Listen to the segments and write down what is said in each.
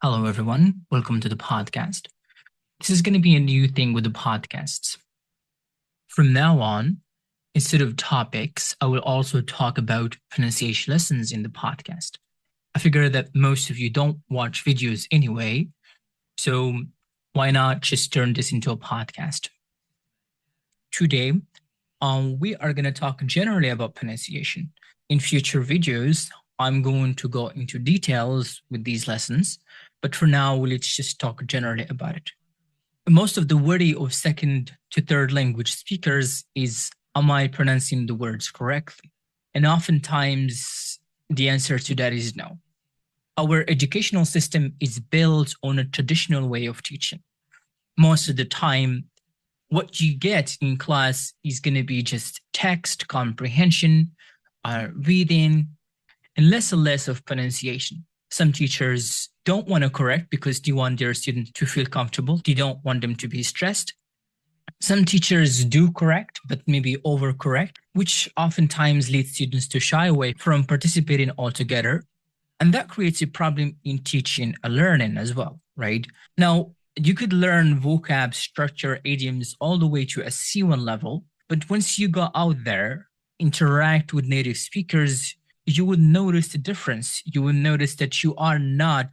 Hello, everyone. Welcome to the podcast. This is going to be a new thing with the podcasts. From now on, instead of topics, I will also talk about pronunciation lessons in the podcast. I figure that most of you don't watch videos anyway, so why not just turn this into a podcast? Today, we are going to talk generally about pronunciation. In future videos, I'm going to go into details with these lessons, but for now, let's just talk generally about it. Most of the worry of second to third language speakers is, am I pronouncing the words correctly? And oftentimes, the answer to that is no. Our educational system is built on a traditional way of teaching. Most of the time, what you get in class is going to be just text comprehension, reading, and less of pronunciation. Some teachers don't want to correct because they want their students to feel comfortable. They don't want them to be stressed. Some teachers do correct, but maybe overcorrect, which oftentimes leads students to shy away from participating altogether. And that creates a problem in teaching and learning as well, right? Now, you could learn vocab, structure, idioms all the way to a C1 level, but once you go out there, interact with native speakers, you would notice the difference. You will notice that you are not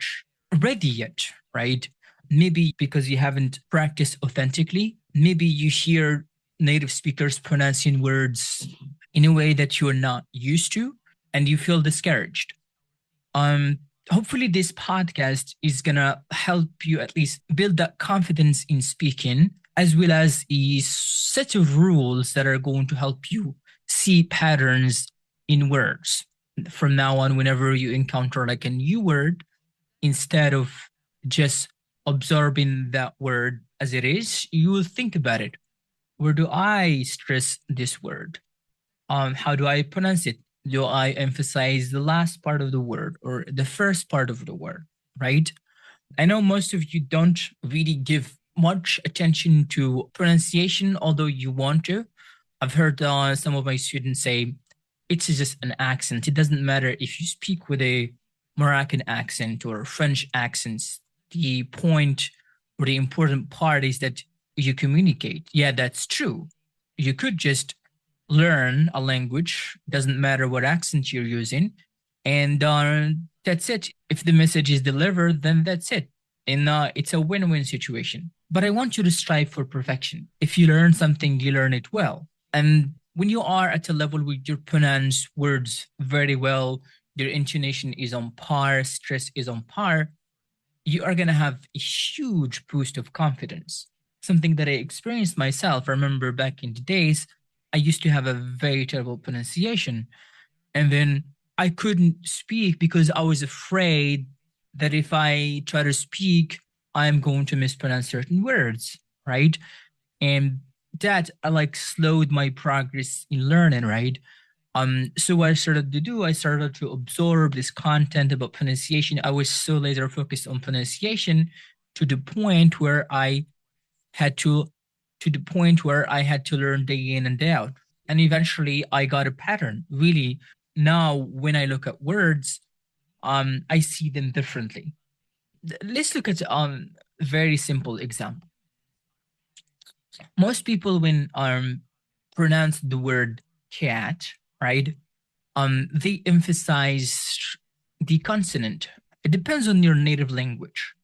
ready yet, right? Maybe because you haven't practiced authentically. Maybe you hear native speakers pronouncing words in a way that you're not used to, and you feel discouraged. Hopefully this podcast is gonna help you at least build that confidence in speaking, as well as a set of rules that are going to help you see patterns in words. From now on, whenever you encounter like a new word, instead of just absorbing that word as it is, you will think about it. Where do I stress this word? How do I pronounce it? Do I emphasize the last part of the word or the first part of the word, right? I know most of you don't really give much attention to pronunciation, although you want to. I've heard some of my students say it's just an accent. It doesn't matter if you speak with a Moroccan accent or French accents. The point or the important part is that you communicate. Yeah, that's true. You could just learn a language, doesn't matter what accent you're using, and that's it. If the message is delivered, then that's it. And it's a win-win situation. But I want you to strive for perfection. If you learn something, you learn it well. And when you are at a level where you pronounce words very well, your intonation is on par, stress is on par, you are going to have a huge boost of confidence. Something that I experienced myself. I remember back in the days, I used to have a very terrible pronunciation. And then I couldn't speak because I was afraid that if I try to speak, I'm going to mispronounce certain words, right? And that like slowed my progress in learning, right? So what I started to do, I started to absorb this content about pronunciation. I was so laser focused on pronunciation to the point where I had to learn day in and day out. And eventually I got a pattern. Really, now when I look at words, I see them differently. Let's look at a very simple example. Most people when pronounce the word cat, right? They emphasize the consonant. It depends on your native language.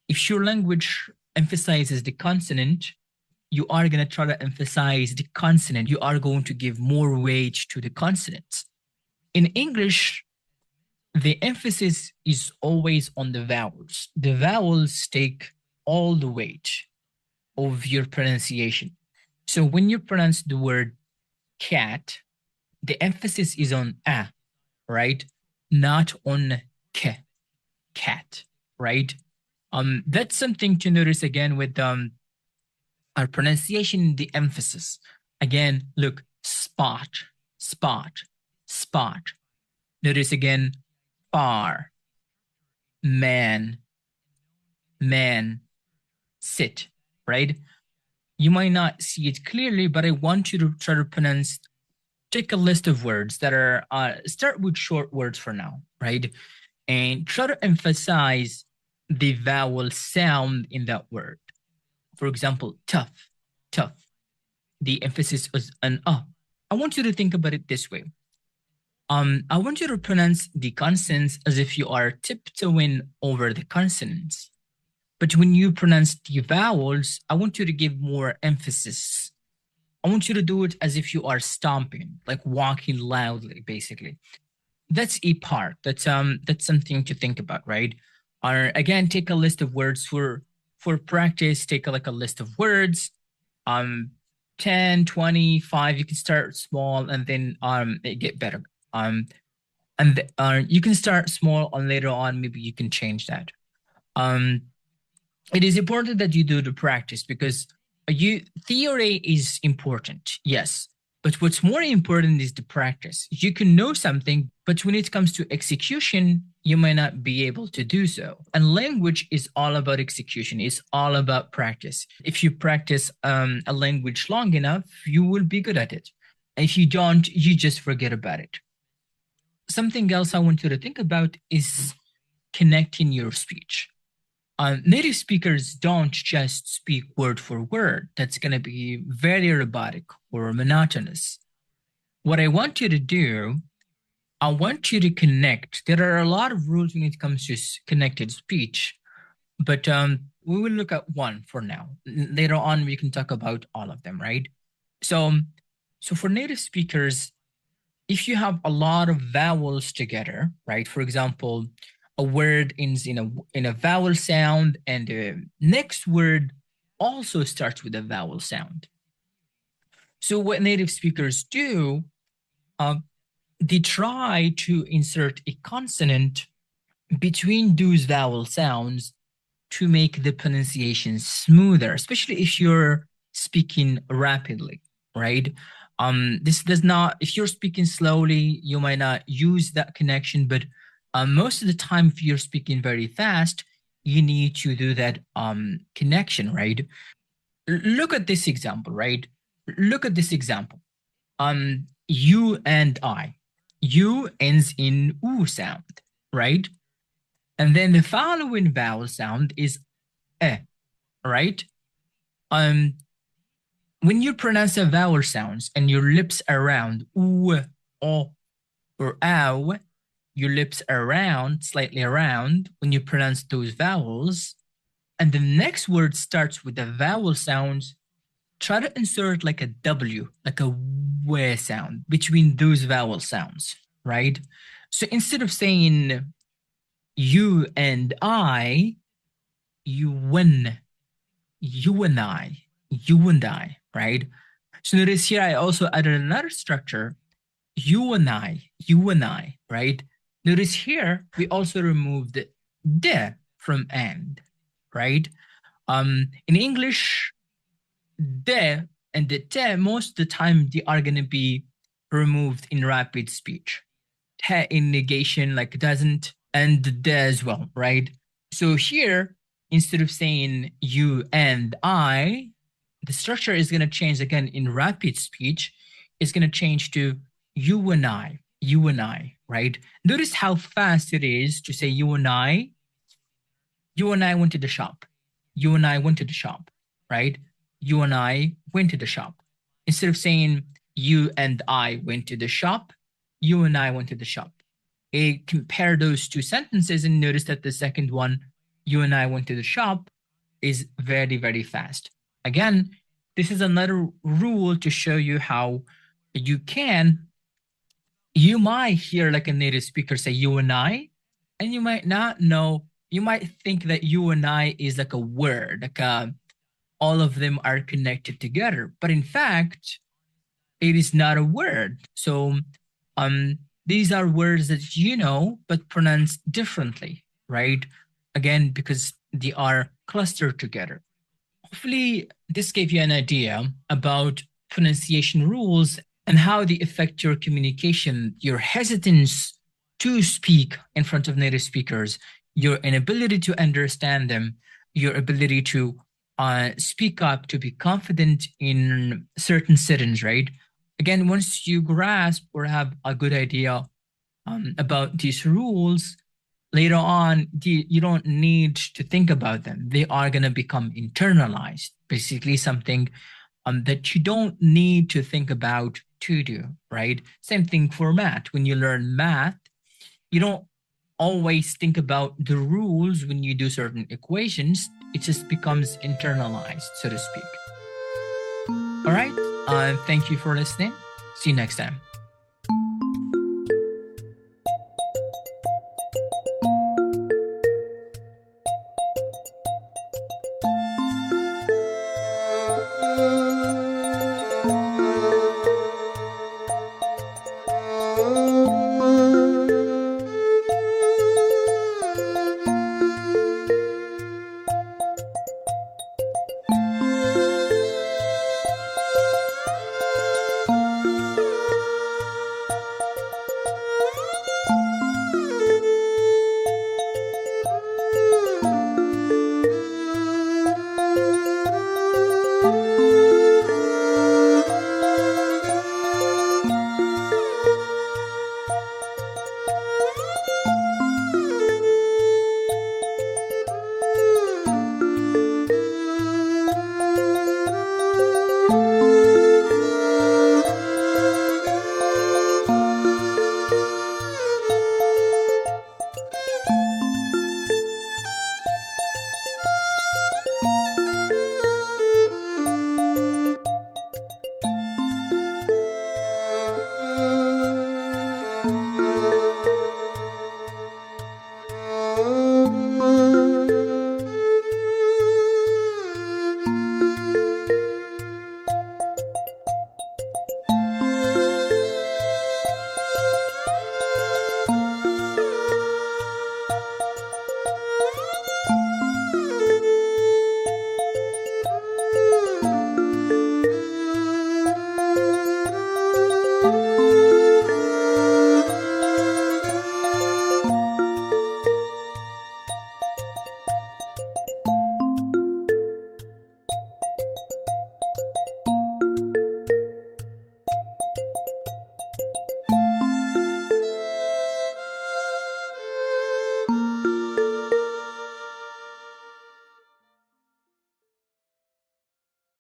If your language emphasizes the consonant, you are going to try to emphasize the consonant. You are going to give more weight to the consonants. In English, the emphasis is always on the vowels. The vowels take all the weight of your pronunciation. So when you pronounce the word cat, the emphasis is on a, right? Not on k, cat, right? That's something to notice again with our pronunciation, the emphasis. Again, look, spot, spot, spot. Notice again, far, man, man, sit, right? You might not see it clearly, but I want you to try to pronounce, take a list of words that are, start with short words for now, right? And try to emphasize the vowel sound in that word. For example, tough, tough. The emphasis is on I want you to think about it this way. I want you to pronounce the consonants as if you are tiptoeing over the consonants. But when you pronounce the vowels, I want you to give more emphasis. I want you to do it as if you are stomping, like walking loudly, basically. That's a part. That's something to think about, right? Or again, take a list of words for practice. Take like a list of words. 10, 25. You can start small and then get better. And you can start small and later on maybe you can change that. It is important that you do the practice because theory is important, yes, but what's more important is the practice. You can know something, but when it comes to execution, you might not be able to do so. And language is all about execution. It's all about practice. If you practice a language long enough, you will be good at it. If you don't, you just forget about it. Something else I want you to think about is connecting your speech. Native speakers don't just speak word for word. That's going to be very robotic or monotonous. What I want you to do, I want you to connect. There are a lot of rules when it comes to connected speech, but we will look at one for now. Later on, we can talk about all of them, right? So for native speakers, if you have a lot of vowels together, right? For example, a word ends in a vowel sound and the next word also starts with a vowel sound. So what native speakers do, they try to insert a consonant between those vowel sounds to make the pronunciation smoother, especially if you're speaking rapidly, right? This does not, if you're speaking slowly, you might not use that connection, but most of the time, if you're speaking very fast, you need to do that connection, right? Look at this example, right? Look at this example. You and I. You ends in oo sound, right? And then the following vowel sound is eh, right? When you pronounce a vowel sounds and your lips around oo, o, or ow, your lips around, slightly around when you pronounce those vowels, and the next word starts with the vowel sounds, try to insert like a W, like a W sound between those vowel sounds, right? So instead of saying you and I, you win, you and I, you and I, right? So notice here I also added another structure, you and I, right? Notice here we also removed the from and, right? In English, the and the te most of the time they are gonna be removed in rapid speech. Te in negation like doesn't, and the as well, right? So here, instead of saying you and I, the structure is gonna change again in rapid speech. It's gonna change to you and I, right? Notice how fast it is to say you and I. You and I went to the shop. You and I went to the shop, right? You and I went to the shop. Instead of saying you and I went to the shop, you and I went to the shop. Compare those two sentences and notice that the second one, you and I went to the shop, is very, very fast. Again, this is another rule to show you how you might hear like a native speaker say you and I, and you might not know, you might think that you and I is like a word, like all of them are connected together. But in fact, it is not a word. So these are words that you know, but pronounced differently, right? Again, because they are clustered together. Hopefully, this gave you an idea about pronunciation rules and how they affect your communication, your hesitance to speak in front of native speakers, your inability to understand them, your ability to speak up, to be confident in certain settings, right? Again, once you grasp or have a good idea about these rules, later on, you don't need to think about them. They are going to become internalized, basically something that you don't need to think about to do, right? Same thing for math. When you learn math, you don't always think about the rules when you do certain equations. It just becomes internalized, so to speak. All right. Thank you for listening. See you next time.